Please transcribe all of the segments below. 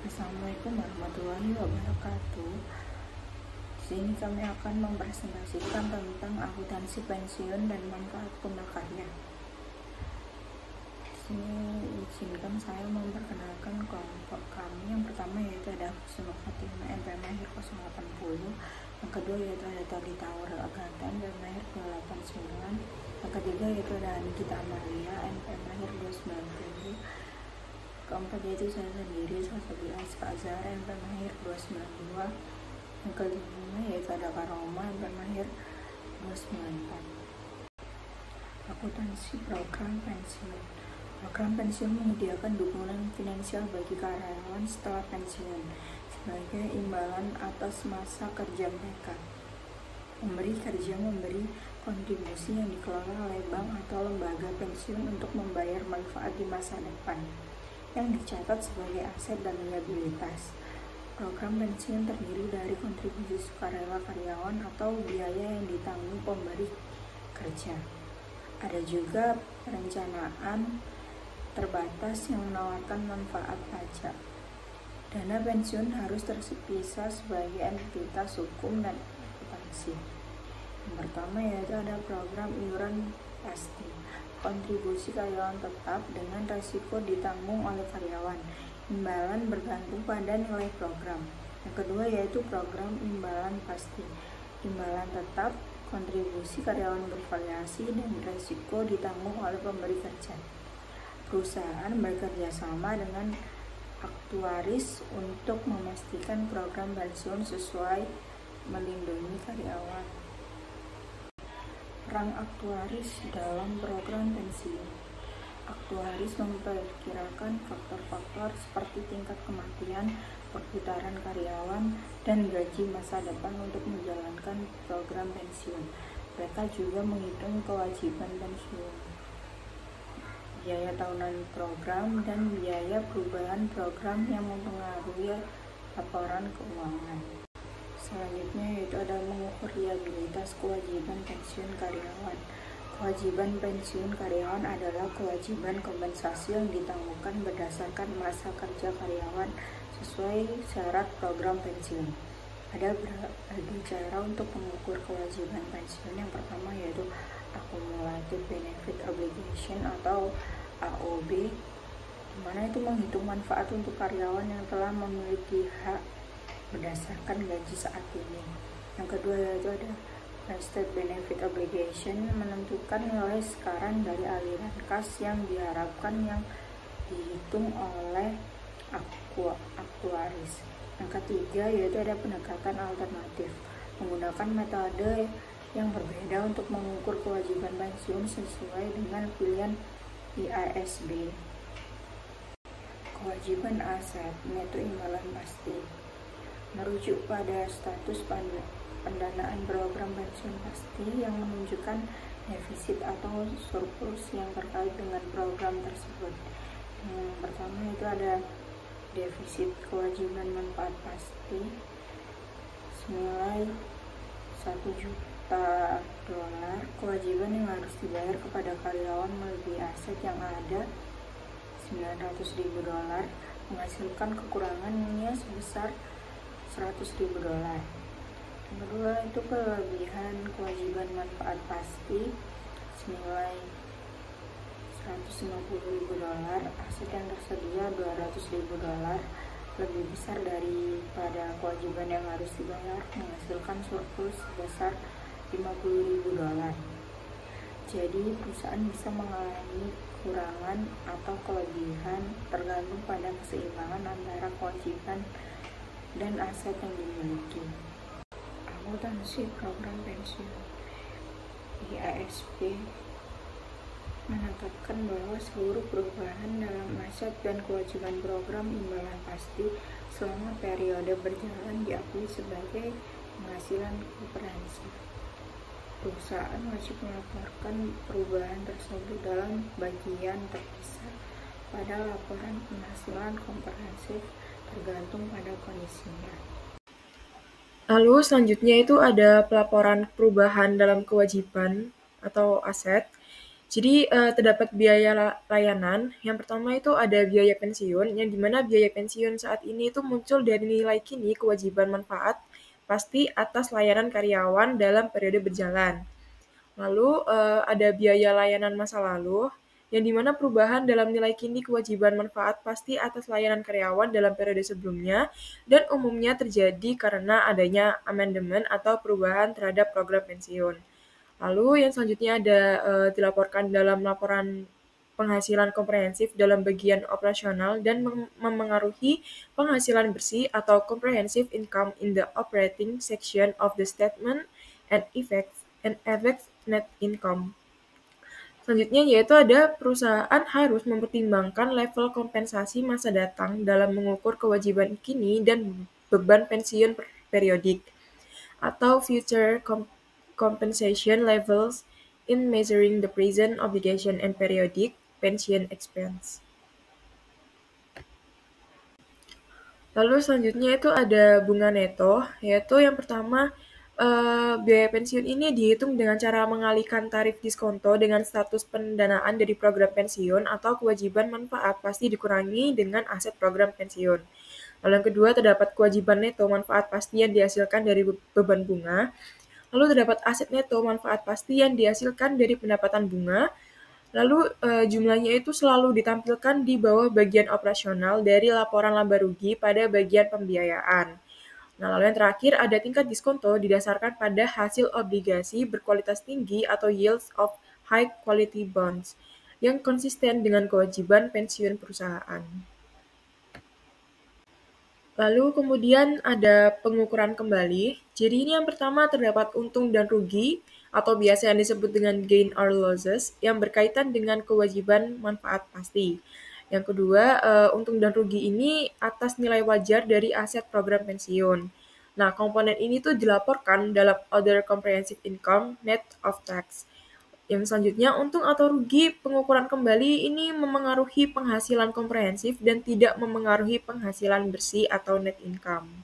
Assalamualaikum warahmatullahi wabarakatuh. Di sini kami akan mempresentasikan tentang akuntansi pensiun dan manfaat prakarya. Di sini izinkan saya memperkenalkan kelompok kami. Yang pertama yaitu ada Husnul Khotimah MP Mahir 080. Yang kedua yaitu ada Tali Tower Agatan MP Mahir 289. Yang ketiga yaitu ada Nikita Amalia MP Mahir 290. Keempat yaitu saya sendiri, Sasabi Azhar MP Mahir 292. Yang kelima yaitu ada Karoma MP Mahir 294. Akuntansi program pensiun. Program pensiun menyediakan dukungan finansial bagi karyawan setelah pensiun sebagai imbalan atas masa kerja mereka. Pemberi kerja memberi kontribusi yang dikelola oleh bank atau lembaga pensiun untuk membayar manfaat di masa depan yang dicatat sebagai aset dan liabilitas. Program pensiun terdiri dari kontribusi sukarela karyawan atau biaya yang ditanggung pemberi kerja. Ada juga perencanaan terbatas yang menawarkan manfaat pajak. Dana pensiun harus terpisah sebagai entitas hukum dan akuntansi. Yang pertama yaitu ada program iuran pasti. Kontribusi karyawan tetap dengan resiko ditanggung oleh karyawan. Imbalan bergantung pada nilai program. Yang kedua yaitu program imbalan pasti. Imbalan tetap, kontribusi karyawan bervariasi dan resiko ditanggung oleh pemberi kerja. Perusahaan bekerja sama dengan aktuaris untuk memastikan program pensiun sesuai melindungi karyawan. Peran aktuaris dalam program pensiun. Aktuaris memperkirakan faktor-faktor seperti tingkat kematian, perputaran karyawan, dan gaji masa depan untuk menjalankan program pensiun. Mereka juga menghitung kewajiban pensiun, biaya tahunan program, dan biaya perubahan program yang mempengaruhi laporan keuangan. Selanjutnya yaitu ada mengukur liabilitas kewajiban pensiun karyawan. Kewajiban pensiun karyawan adalah kewajiban kompensasi yang ditanggungkan berdasarkan masa kerja karyawan sesuai syarat program pensiun. Ada berbagai cara untuk mengukur kewajiban pensiun. Yang pertama yaitu Accumulated Benefit Obligation atau AOB, di mana itu menghitung manfaat untuk karyawan yang telah memiliki hak berdasarkan gaji saat ini. Yang kedua yaitu ada Vested Benefit Obligation, menentukan nilai sekarang dari aliran kas yang diharapkan yang dihitung oleh aktuaris. Yang ketiga yaitu ada pendekatan alternatif, menggunakan metode yang berbeda untuk mengukur kewajiban pensiun sesuai dengan pilihan IASB. Kewajiban aset neto imbalan pasti merujuk pada status pendanaan program pensiun pasti yang menunjukkan defisit atau surplus yang terkait dengan program tersebut. Yang pertama itu ada defisit kewajiban manfaat pasti senilai $1.000.000. Kewajiban yang harus dibayar kepada karyawan melebihi aset yang ada $900.000, menghasilkan kekurangannya sebesar $100.000. Yang kedua itu kelebihan kewajiban manfaat pasti senilai $150.000, aset yang tersedia $200.000 lebih besar daripada kewajiban yang harus dibayar, menghasilkan surplus sebesar $50.000. Jadi perusahaan bisa mengalami kekurangan atau kelebihan tergantung pada keseimbangan antara kewajiban dan aset yang dimiliki. Akuntansi program pensiun. IASB menetapkan bahwa seluruh perubahan dalam aset dan kewajiban program imbalan pasti selama periode berjalan diakui sebagai penghasilan komprehensif. Perusahaan wajib melaporkan perubahan tersebut dalam bagian terpisah pada laporan penghasilan komprehensif tergantung pada kondisinya. Lalu selanjutnya itu ada pelaporan perubahan dalam kewajiban atau aset. Jadi terdapat biaya layanan. Yang pertama itu ada biaya pensiun, yang dimana biaya pensiun saat ini itu muncul dari nilai kini kewajiban manfaat pasti atas layanan karyawan dalam periode berjalan. Lalu ada biaya layanan masa lalu, yang dimana perubahan dalam nilai kini kewajiban manfaat pasti atas layanan karyawan dalam periode sebelumnya, dan umumnya terjadi karena adanya amandemen atau perubahan terhadap program pensiun. Lalu yang selanjutnya ada dilaporkan dalam laporan penghasilan komprehensif dalam bagian operasional dan memengaruhi penghasilan bersih atau comprehensive income in the operating section of the statement and affects net income. Selanjutnya yaitu ada perusahaan harus mempertimbangkan level kompensasi masa datang dalam mengukur kewajiban kini dan beban pensiun periodik atau future compensation levels in measuring the present obligation and periodic pension expense. Lalu selanjutnya itu ada bunga neto, yaitu yang pertama biaya pensiun ini dihitung dengan cara mengalihkan tarif diskonto dengan status pendanaan dari program pensiun atau kewajiban manfaat pasti dikurangi dengan aset program pensiun. Lalu yang kedua terdapat kewajiban neto manfaat pasti yang dihasilkan dari beban bunga. Lalu terdapat aset neto manfaat pasti yang dihasilkan dari pendapatan bunga. Lalu jumlahnya itu selalu ditampilkan di bawah bagian operasional dari laporan laba rugi pada bagian pembiayaan. Nah, lalu yang terakhir ada tingkat diskonto didasarkan pada hasil obligasi berkualitas tinggi atau yields of high quality bonds yang konsisten dengan kewajiban pensiun perusahaan. Lalu kemudian ada pengukuran kembali. Jadi ini yang pertama terdapat untung dan rugi atau biasa yang disebut dengan gain or losses yang berkaitan dengan kewajiban manfaat pasti. Yang kedua, untung dan rugi ini atas nilai wajar dari aset program pensiun. Nah, komponen ini tuh dilaporkan dalam other comprehensive income net of tax. Yang selanjutnya, untung atau rugi pengukuran kembali ini memengaruhi penghasilan komprehensif dan tidak memengaruhi penghasilan bersih atau net income.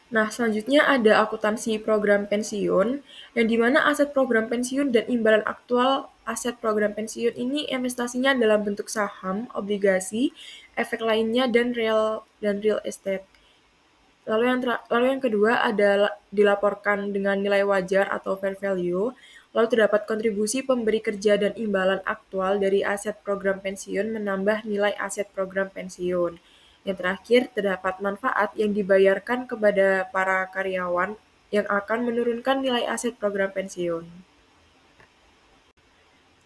Nah, selanjutnya ada akuntansi program pensiun, yang dimana aset program pensiun dan imbalan aktual aset program pensiun ini investasinya dalam bentuk saham, obligasi, efek lainnya, dan real estate. Lalu yang kedua ada dilaporkan dengan nilai wajar atau fair value. Lalu terdapat kontribusi pemberi kerja dan imbalan aktual dari aset program pensiun menambah nilai aset program pensiun. Yang terakhir terdapat manfaat yang dibayarkan kepada para karyawan yang akan menurunkan nilai aset program pensiun.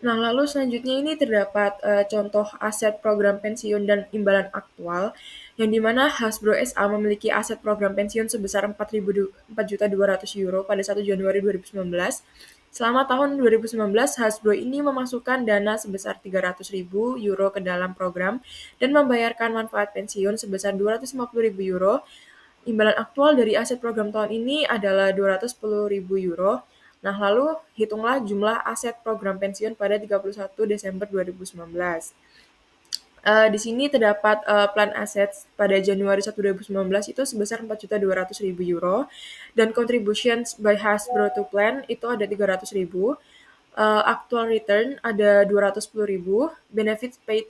Nah, lalu selanjutnya ini terdapat contoh aset program pensiun dan imbalan aktual, yang dimana Hasbro SA memiliki aset program pensiun sebesar 4.200.000 euro pada 1 Januari 2019. Selama tahun 2019, Hasbro ini memasukkan dana sebesar 300.000 euro ke dalam program dan membayarkan manfaat pensiun sebesar 250.000 euro. Imbalan aktual dari aset program tahun ini adalah 210.000 euro. Nah, lalu hitunglah jumlah aset program pensiun pada 31 Desember 2019. Di sini terdapat plan assets pada Januari 1, 2019 itu sebesar 4.200.000 euro dan contributions by Hasbro to plan itu ada 300.000. Actual return ada 210.000, benefits paid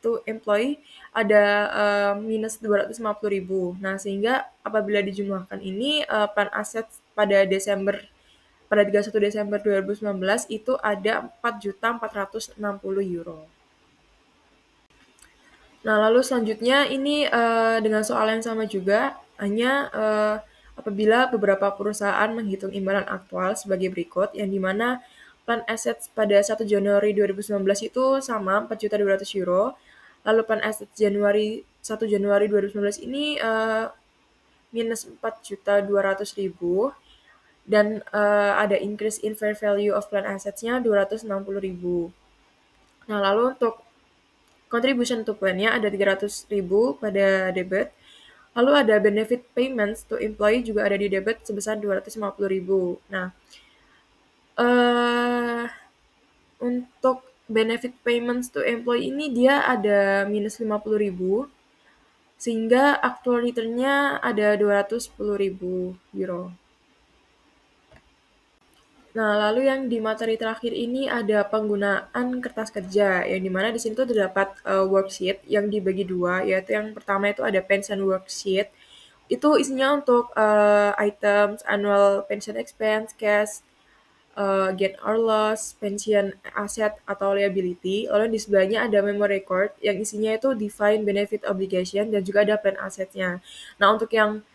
to employee ada minus 250.000. Nah, sehingga apabila dijumlahkan ini plan assets pada 31 Desember 2019 itu ada 4.460 euro. Nah, lalu selanjutnya ini dengan soal yang sama juga, hanya apabila beberapa perusahaan menghitung imbalan aktual sebagai berikut, yang dimana plan assets pada 1 Januari 2019 itu sama 4.200 euro, lalu plan assets 1 Januari 2019 ini minus 4.200.000, dan ada increase in fair value of plan assets-nya 260.000. Nah, lalu untuk contribution to plan-nya ada 300.000 pada debit. Lalu ada benefit payments to employee juga ada di debit sebesar 250.000. Nah, untuk benefit payments to employee ini dia ada minus 50.000, sehingga actual return-nya ada 210.000 euro. Nah, lalu yang di materi terakhir ini ada penggunaan kertas kerja, yang dimana di sini tuh terdapat worksheet yang dibagi dua, yaitu yang pertama itu ada pension worksheet, itu isinya untuk items, annual pension expense, cash, gain or loss, pension aset atau liability. Lalu di sebelahnya ada memo record yang isinya itu define benefit obligation dan juga ada plan asetnya. Nah, untuk yang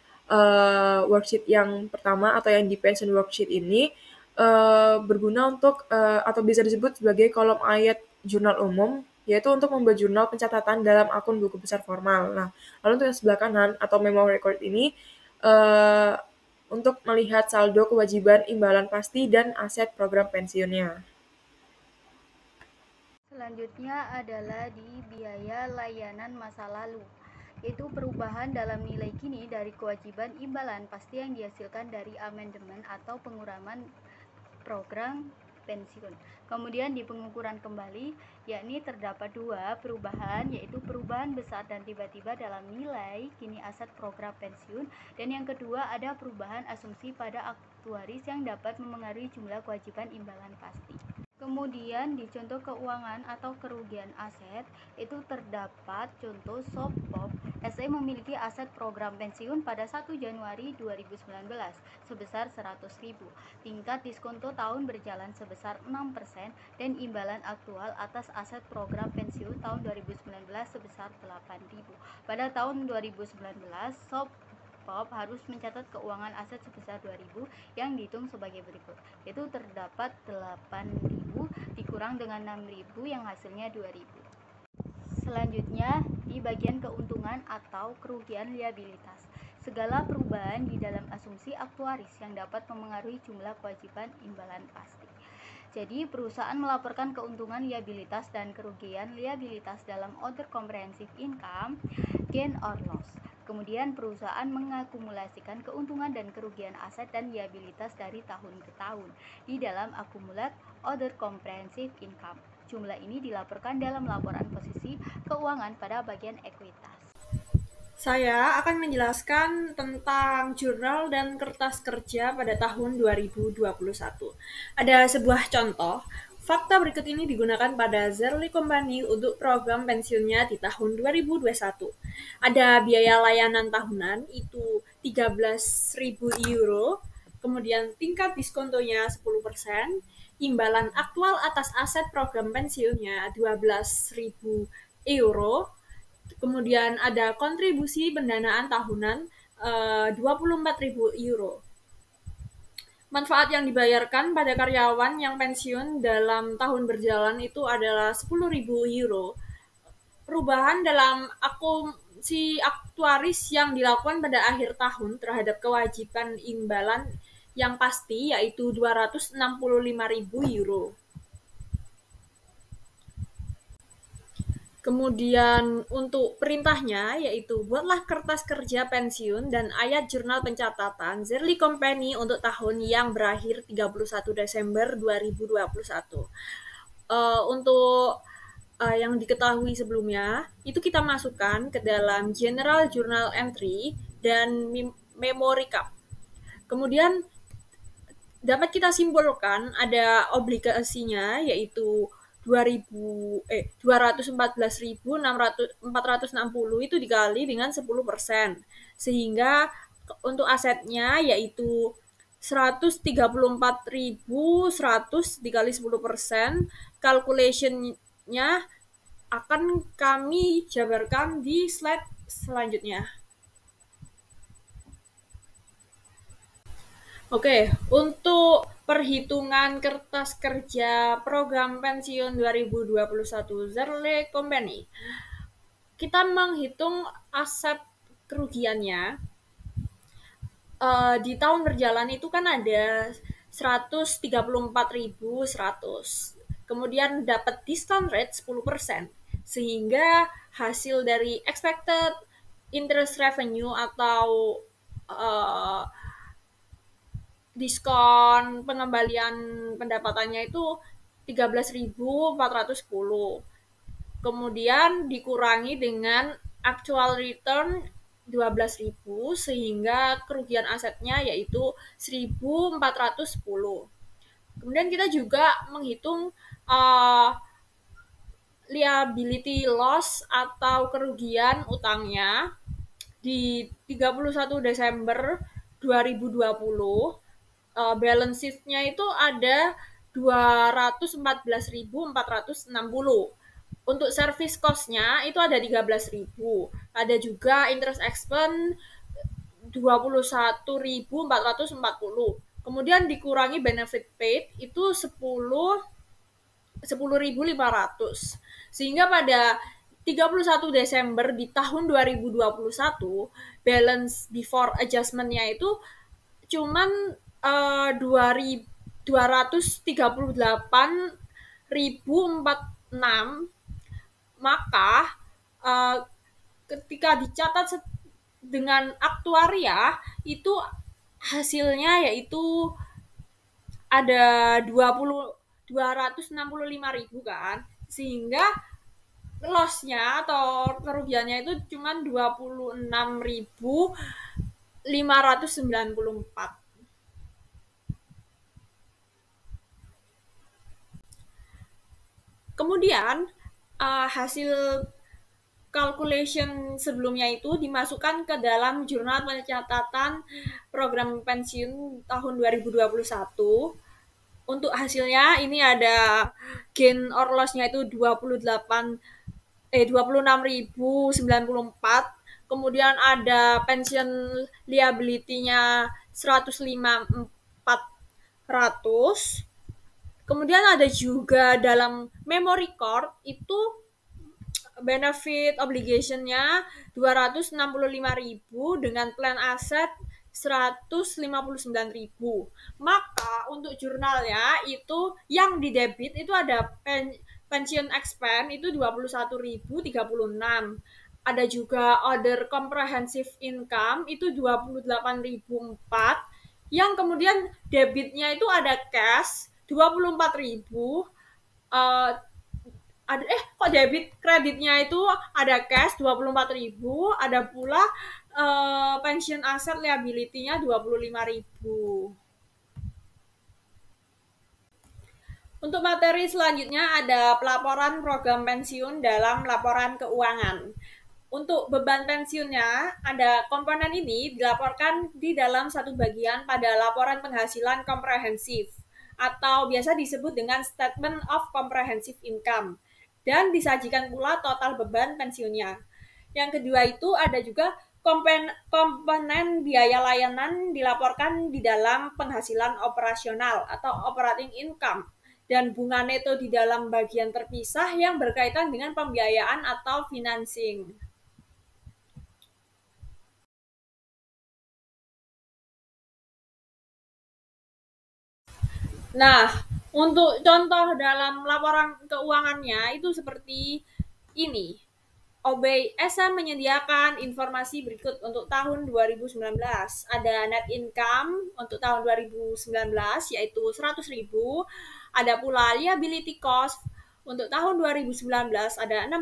worksheet yang pertama atau yang di pension worksheet ini berguna untuk atau bisa disebut sebagai kolom ayat jurnal umum, yaitu untuk membuat jurnal pencatatan dalam akun buku besar formal. Nah, lalu untuk yang sebelah kanan atau memo record ini eh, untuk melihat saldo kewajiban imbalan pasti dan aset program pensiunnya. Selanjutnya adalah di biaya layanan masa lalu, yaitu perubahan dalam nilai kini dari kewajiban imbalan pasti yang dihasilkan dari amandemen atau pengurangan program pensiun. Kemudian di pengukuran kembali, yakni terdapat dua perubahan, yaitu perubahan besar dan tiba-tiba dalam nilai kini aset program pensiun, dan yang kedua ada perubahan asumsi pada aktuaris yang dapat memengaruhi jumlah kewajiban imbalan pasti. Kemudian di contoh keuangan atau kerugian aset itu terdapat contoh Sopop SE memiliki aset program pensiun pada 1 Januari 2019 sebesar 100.000, tingkat diskonto tahun berjalan sebesar 6% dan imbalan aktual atas aset program pensiun tahun 2019 sebesar 8.000. Pada tahun 2019 Sopop harus mencatat keuangan aset sebesar 2.000 yang dihitung sebagai berikut, yaitu terdapat 8.000 dikurang dengan 6.000 yang hasilnya 2.000. Selanjutnya di bagian keuntungan atau kerugian liabilitas. Segala perubahan di dalam asumsi aktuaris yang dapat memengaruhi jumlah kewajiban imbalan pasti. Jadi perusahaan melaporkan keuntungan liabilitas dan kerugian liabilitas dalam Other Comprehensive Income, Gain or Loss. Kemudian perusahaan mengakumulasikan keuntungan dan kerugian aset dan liabilitas dari tahun ke tahun di dalam akumulat Other Comprehensive Income. Jumlah ini dilaporkan dalam laporan posisi keuangan pada bagian ekuitas. Saya akan menjelaskan tentang jurnal dan kertas kerja pada tahun 2021. Ada sebuah contoh. Fakta berikut ini digunakan pada Zerli Company untuk program pensiunnya di tahun 2021. Ada biaya layanan tahunan itu 13.000 euro, kemudian tingkat diskontonya 10%, imbalan aktual atas aset program pensiunnya 12.000 euro, kemudian ada kontribusi pendanaan tahunan 24.000 euro. Manfaat yang dibayarkan pada karyawan yang pensiun dalam tahun berjalan itu adalah 10.000 euro. Perubahan dalam akumulasi aktuaris yang dilakukan pada akhir tahun terhadap kewajiban imbalan yang pasti yaitu 265.000 euro. Kemudian untuk perintahnya yaitu buatlah kertas kerja pensiun dan ayat jurnal pencatatan Zerli Company untuk tahun yang berakhir 31 Desember 2021. Untuk yang diketahui sebelumnya itu kita masukkan ke dalam General Journal Entry dan Memo Recap. Kemudian dapat kita simpulkan ada obligasinya yaitu 214.460 itu dikali dengan 10%, sehingga untuk asetnya yaitu 134.100 dikali 10%. Calculation-nya akan kami jabarkan di slide selanjutnya. Oke, untuk perhitungan kertas kerja program pensiun 2021 Zerle Company, kita menghitung aset kerugiannya. Di tahun berjalan itu kan ada 134.100. Kemudian dapat discount rate 10%, sehingga hasil dari expected interest revenue atau diskon pengembalian pendapatannya itu 13.410. Kemudian dikurangi dengan actual return 12.000 sehingga kerugian asetnya yaitu 1.410. Kemudian kita juga menghitung uh, liability loss atau kerugian utangnya di 31 Desember 2020. Balance sheet-nya itu ada 214.460. Untuk service cost-nya itu ada 13.000. Ada juga interest expense 21.440. Kemudian dikurangi benefit paid itu 10.500. Sehingga pada 31 Desember di tahun 2021 balance before adjustment-nya itu cuman 238.046. Maka ketika dicatat dengan aktuaria itu hasilnya yaitu ada 265.000 kan, sehingga loss-nya atau kerugiannya itu cuma 26.594. Kemudian hasil calculation sebelumnya itu dimasukkan ke dalam jurnal pencatatan program pensiun tahun 2021. Untuk hasilnya ini ada gain or loss-nya itu 26.094. Kemudian ada pension liability-nya 105.400. Kemudian ada juga dalam memory card itu benefit obligation-nya 265.000 dengan plan aset 159.000. Maka untuk jurnalnya itu yang di debit itu ada pension expense itu 21.036. Ada juga other comprehensive income itu 28.004. Yang kemudian debitnya itu ada cash 24.000. Kok debit kreditnya itu ada cash 24.000, ada pula pension aset liability-nya 25.000. Untuk materi selanjutnya ada pelaporan program pensiun dalam laporan keuangan. Untuk beban pensiunnya, ada komponen ini dilaporkan di dalam satu bagian pada laporan penghasilan komprehensif atau biasa disebut dengan Statement of Comprehensive Income, dan disajikan pula total beban pensiunnya. Yang kedua itu ada juga komponen biaya layanan dilaporkan di dalam penghasilan operasional atau operating income, dan bunga neto di dalam bagian terpisah yang berkaitan dengan pembiayaan atau financing. Nah, untuk contoh dalam laporan keuangannya itu seperti ini. Obey SM menyediakan informasi berikut untuk tahun 2019. Ada net income untuk tahun 2019 yaitu 100.000. Ada pula liability cost untuk tahun 2019 ada 60.000.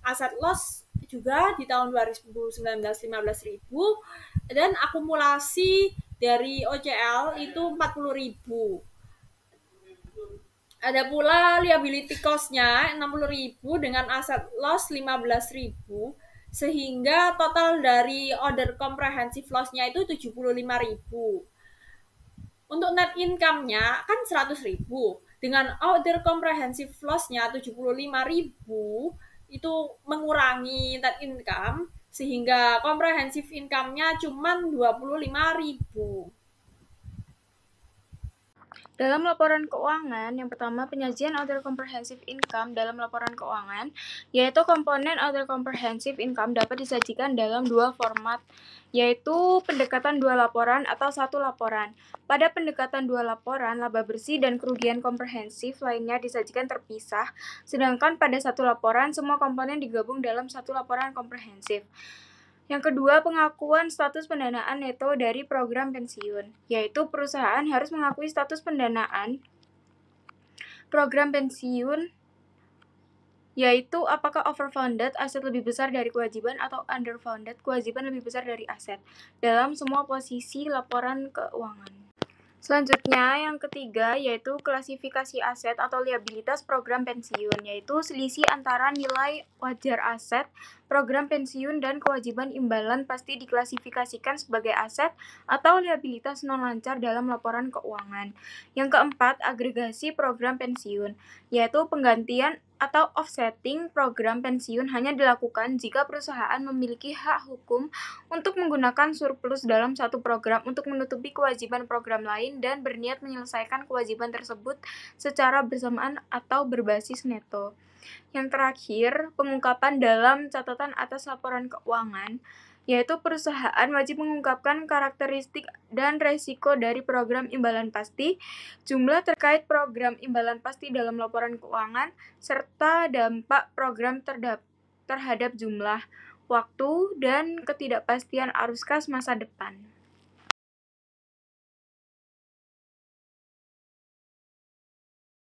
Aset loss juga di tahun 2019 15.000. Dan akumulasi dari OCL itu 40.000. Ada pula liability cost-nya 60.000 dengan aset loss 15.000, sehingga total dari other comprehensive loss-nya itu 75.000. Untuk net income-nya kan 100.000, dengan other comprehensive loss-nya 75.000 itu mengurangi net income, sehingga comprehensive income-nya cuma 25.000. Dalam laporan keuangan, yang pertama penyajian other comprehensive income dalam laporan keuangan, yaitu komponen other comprehensive income dapat disajikan dalam dua format, yaitu pendekatan dua laporan atau satu laporan. Pada pendekatan dua laporan, laba bersih dan kerugian komprehensif lainnya disajikan terpisah, sedangkan pada satu laporan, semua komponen digabung dalam satu laporan komprehensif. Yang kedua, pengakuan status pendanaan neto dari program pensiun, yaitu perusahaan harus mengakui status pendanaan program pensiun, yaitu apakah overfunded, aset lebih besar dari kewajiban, atau underfunded, kewajiban lebih besar dari aset, dalam semua posisi laporan keuangan. Selanjutnya, yang ketiga yaitu klasifikasi aset atau liabilitas program pensiun, yaitu selisih antara nilai wajar aset, program pensiun, dan kewajiban imbalan pasti diklasifikasikan sebagai aset atau liabilitas non-lancar dalam laporan keuangan. Yang keempat, agregasi program pensiun, yaitu penggantian atau offsetting program pensiun hanya dilakukan jika perusahaan memiliki hak hukum untuk menggunakan surplus dalam satu program untuk menutupi kewajiban program lain dan berniat menyelesaikan kewajiban tersebut secara bersamaan atau berbasis neto. Yang terakhir, pengungkapan dalam catatan atas laporan keuangan, yaitu perusahaan wajib mengungkapkan karakteristik dan resiko dari program imbalan pasti, jumlah terkait program imbalan pasti dalam laporan keuangan, serta dampak program terhadap jumlah, waktu, dan ketidakpastian arus kas masa depan.